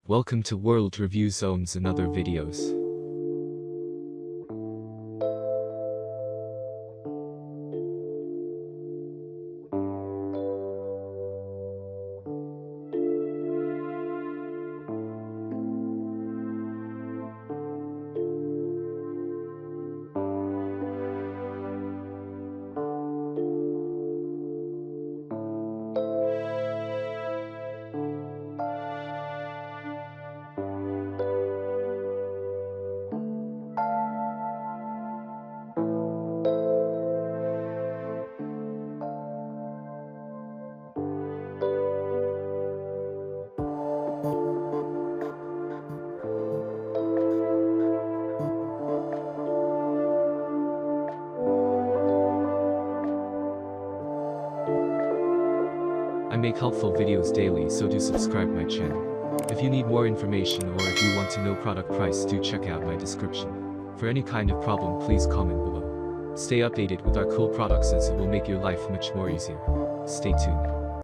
Welcome to World Review Zones and other videos. I make helpful videos daily, so do subscribe my channel. If you need more information or if you want to know product price, do check out my description. For any kind of problem, please comment below. Stay updated with our cool products as it will make your life much more easier. Stay tuned.